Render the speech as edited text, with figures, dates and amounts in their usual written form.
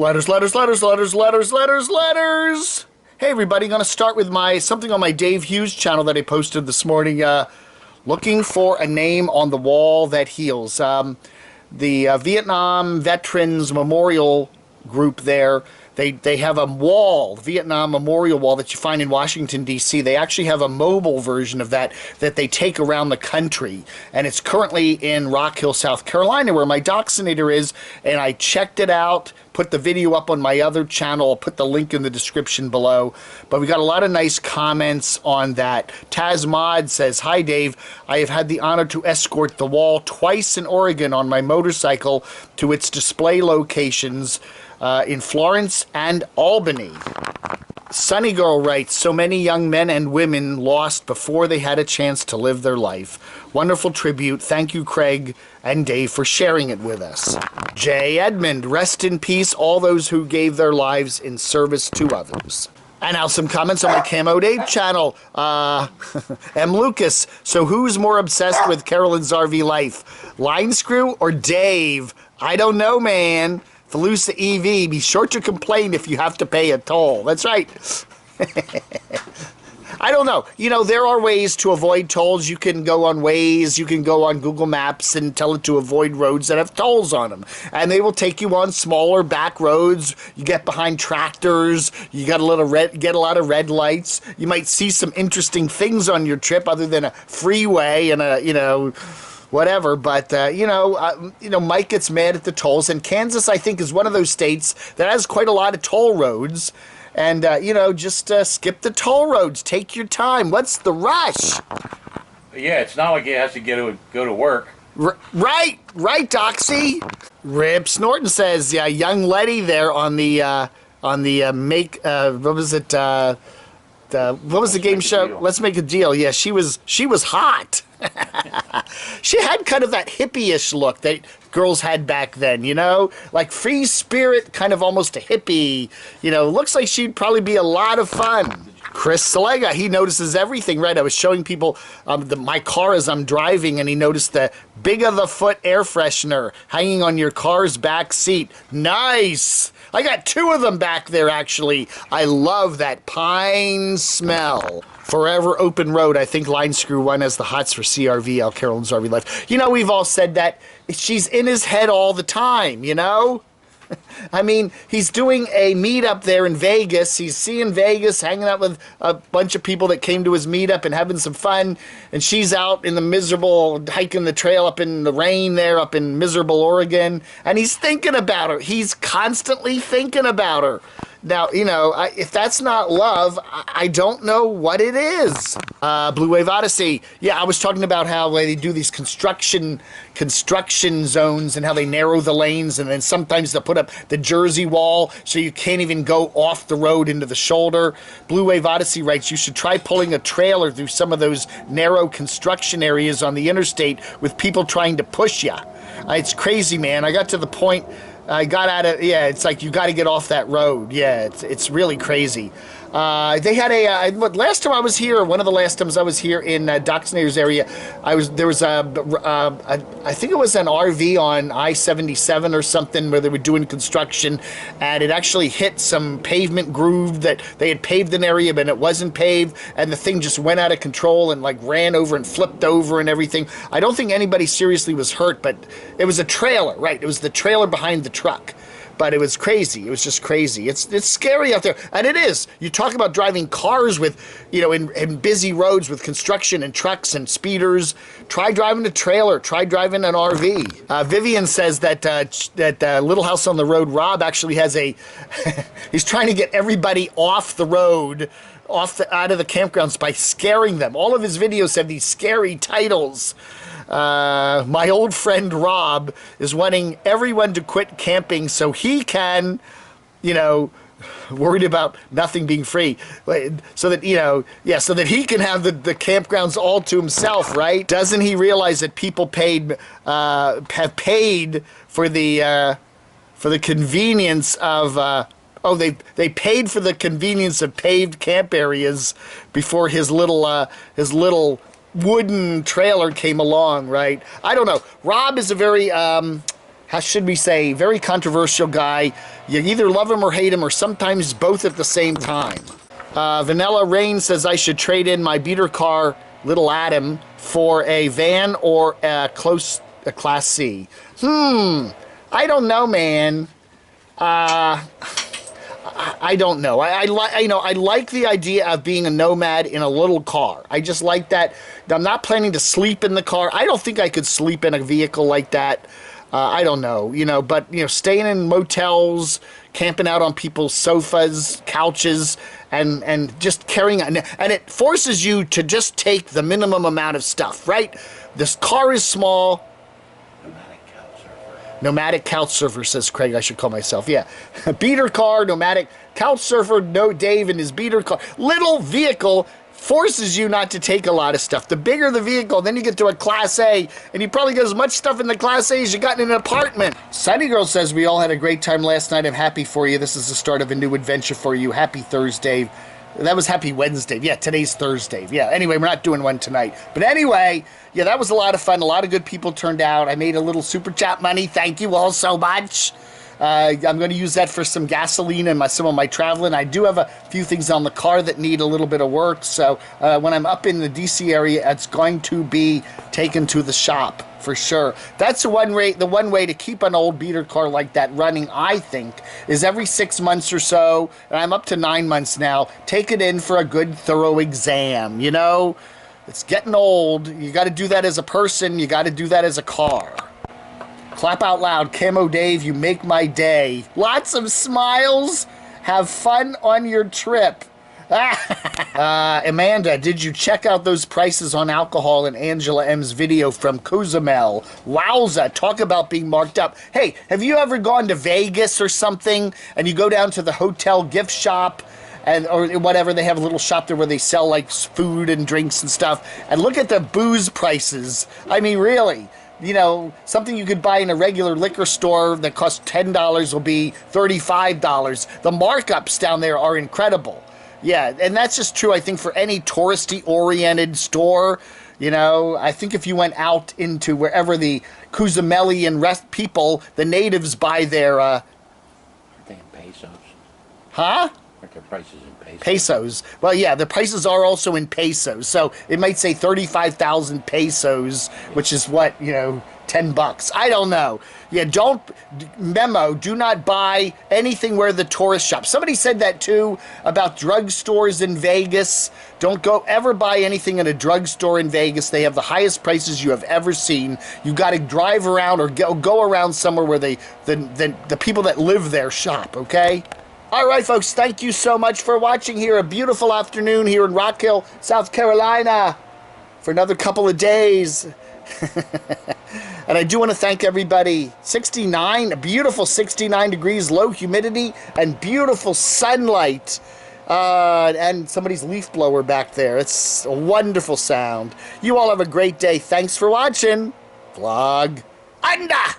Letters, letters, letters, letters, letters, letters, letters. Hey everybody, going to start with something on my Dave Hughes channel that I posted this morning. Looking for a name on the wall that heals. The Vietnam Veterans Memorial Group there, they have a wall, Vietnam Memorial Wall, that you find in Washington, D.C. They actually have a mobile version of that they take around the country. And it's currently in Rock Hill, South Carolina, where my Doxinator is. And I checked it out, put the video up on my other channel. I'll put the link in the description below. But we got a lot of nice comments on that. Taz Mod says, "Hi Dave, I have had the honor to escort the wall twice in Oregon on my motorcycle to its display locations in Florence and Albany." Sunny Girl writes, "So many young men and women lost before they had a chance to live their life. Wonderful tribute. Thank you, Craig and Dave, for sharing it with us." J. Edmond, "Rest in peace, all those who gave their lives in service to others." And now some comments on my camodave channel. M. Lucas, "So who's more obsessed with Carolyn's RV life, Linescrew or Dave? I don't know, man. Falusa EV, be sure to complain if you have to pay a toll." That's right. I don't know. You know, there are ways to avoid tolls. You can go on Waze, you can go on Google Maps and tell it to avoid roads that have tolls on them. And they will take you on smaller back roads. You get behind tractors, you got get a lot of red lights. You might see some interesting things on your trip other than a freeway and whatever, but Mike gets mad at the tolls, and Kansas, I think, is one of those states that has quite a lot of toll roads, and just skip the toll roads. Take your time. What's the rush? Yeah, it's not like it has to go to work. Right, Doxy. Rip Snorton says, "Yeah, young Letty there on the what was it? What was the game show? Let's Make a Deal." Yeah, she was hot. She had kind of that hippie-ish look that girls had back then, like free spirit, kind of almost a hippie. Looks like she'd probably be a lot of fun. Chris Salega, he notices everything, right? I was showing people my car as I'm driving, and he noticed the Big of the Foot air freshener hanging on your car's back seat. Nice! I got two of them back there, actually. I love that pine smell. Forever Open Road, I think Linescrew1 has the hots for CRV, Al Carolyn's RV Life. We've all said that. She's in his head all the time, I mean, he's doing a meetup there in Vegas. He's seeing Vegas, hanging out with a bunch of people that came to his meetup and having some fun. And she's out in the miserable, hiking the trail up in the rain there, up in miserable Oregon. And he's thinking about her. He's constantly thinking about her. Now, if that's not love, I don't know what it is. Blue Wave Odyssey. Yeah, I was talking about how they do these construction zones and how they narrow the lanes, and then sometimes they'll put up the Jersey wall so you can't even go off the road into the shoulder. Blue Wave Odyssey writes, "You should try pulling a trailer through some of those narrow construction areas on the interstate with people trying to push you." It's crazy, man. I got to the point... I got out of, it's like you got to get off that road. Yeah, it's really crazy. They had last time I was here, one of the last times I was here in Doxinator's area, there was I think it was an RV on I-77 or something where they were doing construction, and it actually hit some pavement groove that they had paved an area, but it wasn't paved, and the thing just went out of control and ran over and flipped over and everything. I don't think anybody seriously was hurt, but it was a trailer, right? It was the trailer behind the truck. But it was crazy. It was just crazy. It's scary out there. And it is. You talk about driving cars with, in busy roads with construction and trucks and speeders. Try driving a trailer. Try driving an RV. Vivian says that Little House on the Road, Rob actually has he's trying to get everybody off the road, out of the campgrounds by scaring them. All of his videos have these scary titles. My old friend Rob is wanting everyone to quit camping so he can, worried about nothing being free, so that he can have the campgrounds all to himself, right? Doesn't he realize that people have paid for the convenience of they paid for the convenience of paved camp areas before his little wooden trailer came along, right? I don't know. Rob is a very how should we say, very controversial guy. You either love him or hate him, or sometimes both at the same time. Vanilla Rain says I should trade in my beater car, Little Adam, for a van or a Class C. I don't know, man. I don't know. I like the idea of being a nomad in a little car. I just like that. I'm not planning to sleep in the car. I don't think I could sleep in a vehicle like that. I don't know, but staying in motels, camping out on people's sofas, couches, and just carrying on. And it forces you to just take the minimum amount of stuff, right? This car is small. Nomadic couch surfer, says Craig. I should call myself. Yeah. Beater car, nomadic couch surfer, no Dave in his beater car. Little vehicle forces you not to take a lot of stuff. The bigger the vehicle, then you get to a Class A, and you probably get as much stuff in the Class A as you got in an apartment. Sunny Girl says, we all had a great time last night. I'm happy for you. This is the start of a new adventure for you. Happy Thursday. That was Happy Wednesday. Yeah, today's Thursday. Yeah, anyway, we're not doing one tonight. But anyway, yeah, that was a lot of fun. A lot of good people turned out. I made a little super chat money. Thank you all so much. I'm going to use that for some gasoline and some of my traveling. I do have a few things on the car that need a little bit of work. So when I'm up in the DC area, it's going to be taken to the shop for sure. That's the one way to keep an old beater car like that running, I think, is every 6 months or so, and I'm up to 9 months now, take it in for a good thorough exam. It's getting old. You got to do that as a person. You got to do that as a car. Clap out loud. Camo Dave, you make my day. Lots of smiles. Have fun on your trip. Amanda, did you check out those prices on alcohol in Angela M's video from Cozumel? Wowza, talk about being marked up. Hey, have you ever gone to Vegas or something and you go down to the hotel gift shop or whatever, they have a little shop there where they sell like food and drinks and stuff, and look at the booze prices. I mean, really. Something you could buy in a regular liquor store that costs $10 will be $35. The markups down there are incredible. Yeah, and that's just true, I think, for any touristy-oriented store. I think if you went out into wherever the Cozumelian people, the natives buy their... Aren't they in pesos? Huh? Aren't their prices in pesos? Pesos. Well, yeah, the prices are also in pesos. So it might say 35,000 pesos, which is what, $10. I don't know. Yeah, do not buy anything where the tourist shop. Somebody said that too about drugstores in Vegas. Don't ever buy anything in a drugstore in Vegas. They have the highest prices you have ever seen. You got to drive around or go around somewhere where the people that live there shop, okay? All right, folks, thank you so much for watching here. A beautiful afternoon here in Rock Hill, South Carolina for another couple of days. And I do want to thank everybody. 69, a beautiful 69 degrees, low humidity, and beautiful sunlight. And somebody's leaf blower back there. It's a wonderful sound. You all have a great day. Thanks for watching. Vlog. Anda!